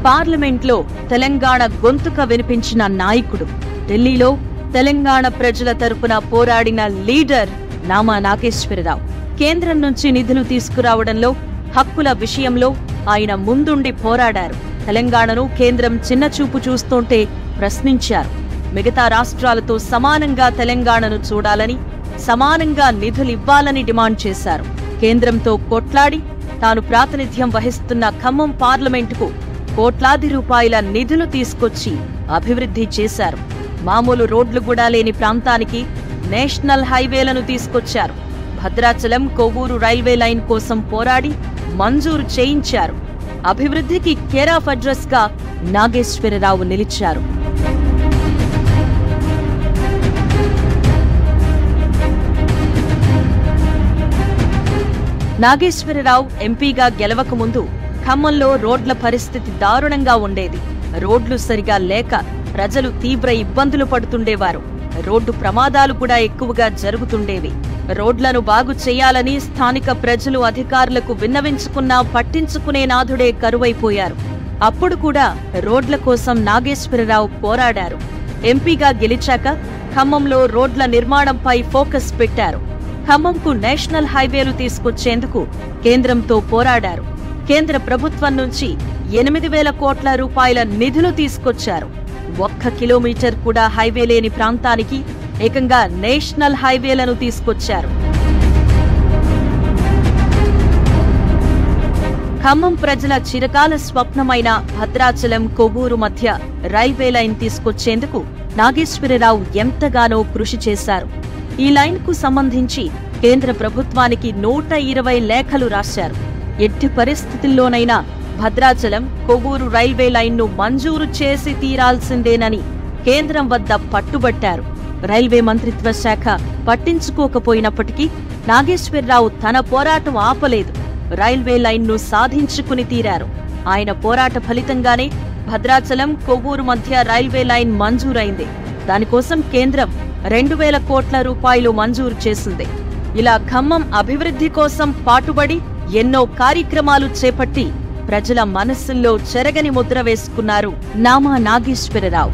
పార్లమెంట్లో తెలంగాణ గొంతుక వినిపించిన నాయకుడు, ఢిల్లీలో తెలంగాణ ప్రజల తరపున పోరాడిన లీడర్ నామా నాగేశ్వరరావు. కేంద్రం నుంచి నిధులు తీసుకురావడంలో, హక్కుల విషయంలో ఆయన ముందుండి పోరాడారు. తెలంగాణను కేంద్రం చిన్నచూపు చూస్తుంటే ప్రశ్నించారు. మిగతా రాష్ట్రాలతో సమానంగా తెలంగాణను చూడాలని, సమానంగా నిధులివ్వాలని డిమాండ్ చేశారు. కేంద్రంతో కొట్లాడి తాను ప్రాతినిధ్యం వహిస్తున్న ఖమ్మం పార్లమెంటుకు కోట్లాది రూపాయల నిధులు తీసుకొచ్చి అభివృద్ధి చేశారు. మామూలు రోడ్లు కూడా లేని ప్రాంతానికి నేషనల్ హైవేలను తీసుకొచ్చారు. భద్రాచలం కొవ్వూరు రైల్వే లైన్ కోసం పోరాడి మంజూరు చేయించారు. అభివృద్ధికి కేర్ ఆఫ్ అడ్రస్ గా నాగేశ్వరరావు నిలిచారు. నాగేశ్వరరావు ఎంపీగా గెలవకముందు ఖమ్మంలో రోడ్ల పరిస్థితి దారుణంగా ఉండేది. రోడ్లు సరిగా లేక ప్రజలు తీవ్ర ఇబ్బందులు పడుతుండేవారు. రోడ్డు ప్రమాదాలు కూడా ఎక్కువగా జరుగుతుండేవి. రోడ్లను బాగు చేయాలని స్థానిక ప్రజలు అధికారులకు విన్నవించుకున్నా పట్టించుకునే నాథుడే కరువైపోయారు. అప్పుడు కూడా రోడ్ల కోసం నాగేశ్వరరావు పోరాడారు. ఎంపీగా గెలిచాక ఖమ్మంలో రోడ్ల నిర్మాణంపై ఫోకస్ పెట్టారు. ఖమ్మంకు నేషనల్ హైవేలు తీసుకొచ్చేందుకు కేంద్రంతో పోరాడారు. కేంద్ర ప్రభుత్వం నుంచి 8,000 కోట్ల రూపాయల నిధులు తీసుకొచ్చారు. 1 కిలోమీటర్ కూడా హైవే లేని ప్రాంతానికి ఏకంగా నేషనల్ హైవేలను తీసుకొచ్చారు. ఖమ్మం ప్రజల చిరకాల స్వప్నమైన భద్రాచలం కొవ్వూరు మధ్య రైల్వే లైన్ తీసుకొచ్చేందుకు నాగేశ్వరరావు ఎంతగానో కృషి చేశారు. ఈ లైన్ కు సంబంధించి కేంద్ర ప్రభుత్వానికి 120 లేఖలు రాశారు. ఎట్టి పరిస్థితుల్లోనైనా భద్రాచలం కొవ్వూరు రైల్వే లైన్ను మంజూరు చేసి తీరాల్సిందేనని కేంద్రం వద్ద పట్టుబట్టారు. రైల్వే మంత్రిత్వ శాఖ పట్టించుకోకపోయినప్పటికీ నాగేశ్వరరావు తన పోరాటం ఆపలేదు. రైల్వే లైన్ను సాధించుకుని తీరారు. ఆయన పోరాట ఫలితంగానే భద్రాచలం కొవ్వూరు మధ్య రైల్వే లైన్ మంజూరైంది. దానికోసం కేంద్రం 2,000 కోట్ల రూపాయలు మంజూరు చేసింది. ఇలా ఖమ్మం అభివృద్ధి కోసం పాటుబడి ఎన్నో కార్యక్రమాలు చేపట్టి ప్రజల మనస్సుల్లో చెరగని ముద్ర వేసుకున్నారు నామా నాగేశ్వరరావు.